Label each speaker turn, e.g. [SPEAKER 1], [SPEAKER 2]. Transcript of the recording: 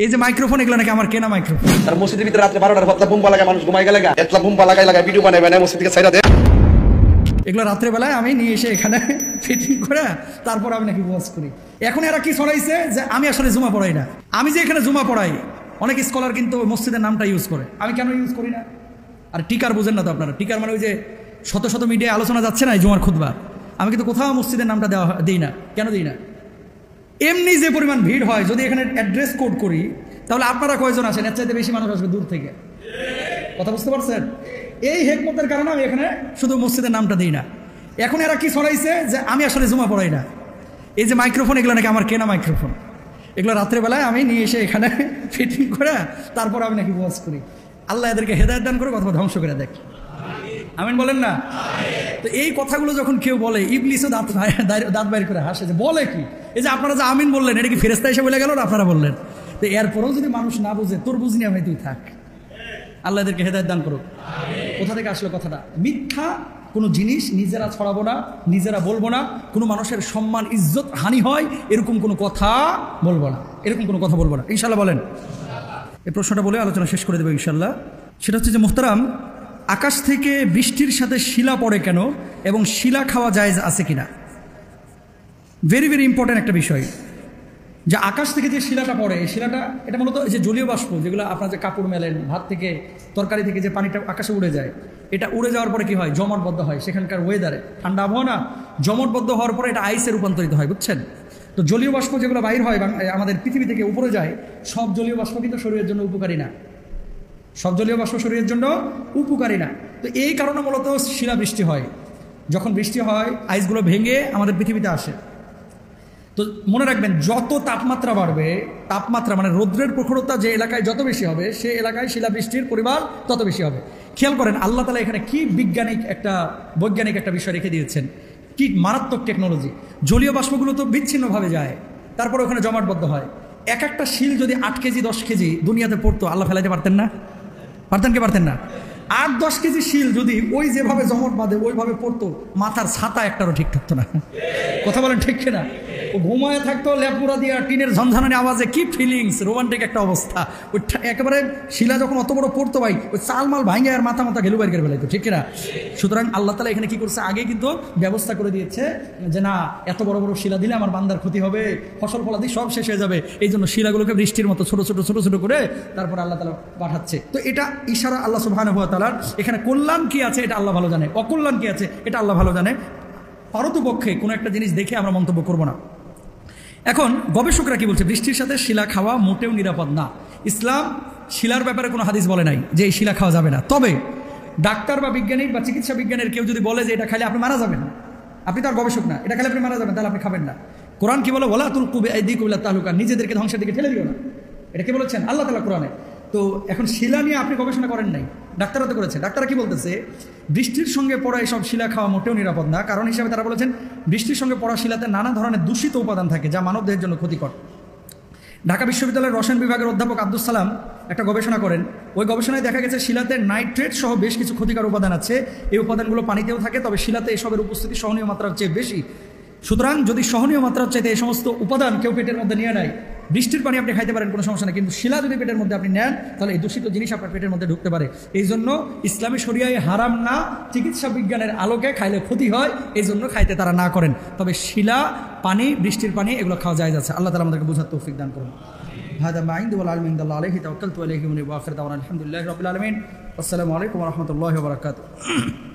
[SPEAKER 1] এই যে মাইক্রোফোন এগুলো নাকি আমার কেনা মাইক্রোফোন।
[SPEAKER 2] তার মসজিদের ভিতরে রাতে 12টার পর বুম্বা লাগা মানুষ ঘুমাই গেলে এতলা বুম্বা লাগাই ভিডিও বানাই বানাই মসজিদ থেকে ছাইরা দেয়।
[SPEAKER 1] এগুলো রাত্রেবেলায় আমি নিয়ে এসে এখানে ফিটিং করে তারপর আমি নাকি ওয়াজ করি। এখন এরা কি ছড়াইছে যে আমি আসলে জুমা পড়াই না। আমি যে এখানে জুমা পড়াই অনেক স্কলার কিন্তু মসজিদের নামটা ইউজ করে, আমি কেন ইউজ করি না? আর টিকার বোঝেন না তো আপনারা। টিকার মানে ওই যে শত শত মিডিয়ায় আলোচনা যাচ্ছে না এই জুমার খুতবা, আমি কিন্তু কোথাও মসজিদের নামটা দিই না। কেন দিই না? এমনি যে পরিমাণ ভিড় হয়, যদি এখানে অ্যাড্রেস কোড করি তাহলে আপনারা কয়জন আসেন? এর চাইতে বেশি মানুষ আসবে দূর থেকে। কথা বুঝতে পারছেন? এই হেকমতের কারণে আমি এখানে শুধু মসজিদের নামটা দিই না। এখন এরা কি ছড়াইছে যে আমি আসলে জুমা পড়াই না। এই যে মাইক্রোফোন এগুলো নাকি আমার কেনা মাইক্রোফোন। এগুলো রাত্রেবেলায় আমি নিয়ে এসে এখানে ফিটিং করে তারপর আমি নাকি ওয়াজ করি। আল্লাহ এদেরকে হেদায়েত দান করে অথবা ধ্বংস করে দেখ। আমিন বলেন না? তো এই কথাগুলো যখন কেউ বলে ইবলিসও দাঁত বাইর করে হাসে যে বলে কি, এই যে আপনারা যে আমিন বললেন এটা কি ফেরেশতা এসে বলে গেল না আপনারা বললেন? তো এরপরেও যদি মানুষ না বুঝে তোর বুঝ নিয়ে ভাই তুই থাক। আল্লাহ এদেরকে হেদায়েত দান করুক। কোথা থেকে আসলো কথাটা? মিথ্যা কোনো জিনিস নিজেরা ছড়াবো না, নিজেরা বলবো না, কোনো মানুষের সম্মান ইজ্জত হানি হয় এরকম কোনো কথা বলবো না, এরকম কোনো কথা বলবো না। ইনশাল্লাহ বলেন। এই প্রশ্নটা বলে আলোচনা শেষ করে দেবো ইনশাল্লাহ। সেটা হচ্ছে যে মুহতারাম, আকাশ থেকে বৃষ্টির সাথে শিলা পড়ে কেন এবং শিলা খাওয়া জায়েজ আছে কিনা? ভেরি ভেরি ইম্পর্টেন্ট একটা বিষয়। যে আকাশ থেকে যে শিলাটা পড়ে, শিলাটা এটা মূলত যে জলীয় বাষ্প, যেগুলো আপনার যে কাপড় মেলেন, ভাত থেকে তরকারি থেকে যে পানিটা আকাশে উড়ে যায়, এটা উড়ে যাওয়ার পরে কি হয়? জমাটবদ্ধ হয় সেখানকার ওয়েদারে, ঠান্ডা আবহাওয়া না, জমাটবদ্ধ হওয়ার পরে এটা আইসে রূপান্তরিত হয়, বুঝছেন? তো জলীয় বাষ্প যেগুলো বাইর হয় আমাদের পৃথিবী থেকে উপরে যায়, সব জলীয় বাষ্প কিন্তু শরীরের জন্য উপকারী না। সব জলীয় বাষ্প শরীরের জন্য উপকারী না। তো এই কারণে মূলত শিলা বৃষ্টি হয়। যখন বৃষ্টি হয় আইসগুলো ভেঙে আমাদের পৃথিবীতে আসে। তো মনে রাখবেন, যত তাপমাত্রা বাড়বে, তাপমাত্রা মানে রৌদ্রের প্রখরতা যে এলাকায় যত বেশি হবে, সেই এলাকায় শিলাবৃষ্টির পরিমাণ তত বেশি হবে। খেয়াল করেন আল্লাহ তাআলা এখানে কি বৈজ্ঞানিক একটা বিষয় রেখে দিয়েছেন, কি মারাত্মক টেকনোলজি। জলীয় বাষ্পগুলো তো বিচ্ছিন্নভাবে যায়, তারপরে ওখানে জমাটবদ্ধ হয়। এক একটা শিল যদি 8 কেজি 10 কেজি দুনিয়াতে পড়তো, আল্লাহ ফেলাইতে পারতেন না? পারতেন কি পারতেন না? 8-10 কেজি শিল যদি ওই যেভাবে জমট বাঁধে ওইভাবে পড়তো, মাথার ছাতা একটারও ঠিক থাকতো না। কথা বলেন ঠিক কিনা? ও ঘুমায় থাকতো লেপুরা দিয়া, টিনের ঝনঝনানি আওয়াজে, কি ফিলিংস, রোমান্টিক একটা অবস্থা। ওই একেবারে শিলা যখন অত বড় পড়তো ভাই, ওই চালমাল ভাঙে আর মাথা ঘেলু বাইর করে ফেলাইতো, ঠিক কিনা? সুতরাং আল্লাহ তাআলা এখানে কি করছে, আগে কিন্তু ব্যবস্থা করে দিয়েছে যে না, এত বড় বড় শিলা দিলে আমার বান্দার ক্ষতি হবে, ফসল ফলাদি সব শেষ হয়ে যাবে। এই জন্য শিলাগুলোকে বৃষ্টির মতো ছোট ছোট ছোট ছোট করে তারপর আল্লাহ তাআলা পাঠাচ্ছে। তো এটা ইশারা আল্লাহ সুবহানাহু ওয়া তাআলার। এখানে কল্যাণ কি আছে এটা আল্লাহ ভালো জানে, অকল্যাণ কি আছে এটা আল্লাহ ভালো জানে। পারতপক্ষে কোনো একটা জিনিস দেখে আমরা মন্তব্য করব না। এখন গবেষকরা কি বলছে? বৃষ্টির সাথে শিলা খাওয়া মোটেও নিরাপদ না। ইসলাম শিলার ব্যাপারে কোনো হাদিস বলে নাই যে এই শিলা খাওয়া যাবে না। তবে ডাক্তার বা বিজ্ঞানী বা চিকিৎসা বিজ্ঞানের কেউ যদি বলে যে এটা খাইলে আপনি মারা যাবেন, আপনি তার গবেষক না, এটা খাইলে আপনি মারা যাবেন, তাহলে আপনি খাবেন না। কোরআন কি বলে? ওয়ালা তুলকু বিআইদিকুম ইলা তাহলুকা, নিজেদেরকে ধ্বংসের দিকে ঠেলে দিও না। এটা কি বলেছেন আল্লাহ তাআলা কোরআনে? তো এখন শিলা নিয়ে আপনি গবেষণা করেন নাই, ডাক্তাররা তো করেছে। ডাক্তাররা কি বলতেছে? বৃষ্টির সঙ্গে পড়া এসব শিলা খাওয়া মোটেও নিরাপদ না। কারণ হিসাবে তারা বলেছেন বৃষ্টির সঙ্গে পড়া শিলাতে নানা ধরনের দূষিত উপাদান থাকে যা মানবদেহের জন্য ক্ষতিকর। ঢাকা বিশ্ববিদ্যালয়ের রসায়ন বিভাগের অধ্যাপক আব্দুস সালাম একটা গবেষণা করেন। ওই গবেষণায় দেখা গেছে শিলাতে নাইট্রেট সহ বেশ কিছু ক্ষতিকর উপাদান আছে। এই উপাদানগুলো পানিতেও থাকে, তবে শিলাতে এসবের উপস্থিতি সহনীয় মাত্রার চেয়ে বেশি। সুতরাং যদি সহনীয় মাত্রার চাইতে এই সমস্ত উপাদান কেউ পেটের মধ্যে নিয়ে নেয়, বৃষ্টির পানি আপনি খাইতে পারেন, কোনো সমস্যা নেই, কিন্তু শিলা যদি পেটের মধ্যে আপনি নেন তাহলে এই দূষিত জিনিস আপনার পেটের মধ্যে ঢুকতে পারে। এই জন্য ইসলামী শরিয়ায় হারাম না, চিকিৎসা বিজ্ঞানের আলোকে খাইলে ক্ষতি হয়, এই জন্য খাইতে তারা না করেন। তবে শিলা পানি, বৃষ্টির পানি এগুলো খাওয়া যায় যাচ্ছে। আল্লাহ তাআলা আমাদেরকে বুঝার তৌফিক দান করুন। হাদা মা ইনদু ওয়াল ইলমু ইনদাল্লাহি আলাইহি তাওয়াক্কালতু আলাইহি ওয়া আখিরু দাওয়ানা আলহামদুলিল্লাহি রাব্বিল আলামিন। আসসালামু আলাইকুম ওয়া রাহমাতুল্লাহি ওয়া বারাকাতুহু।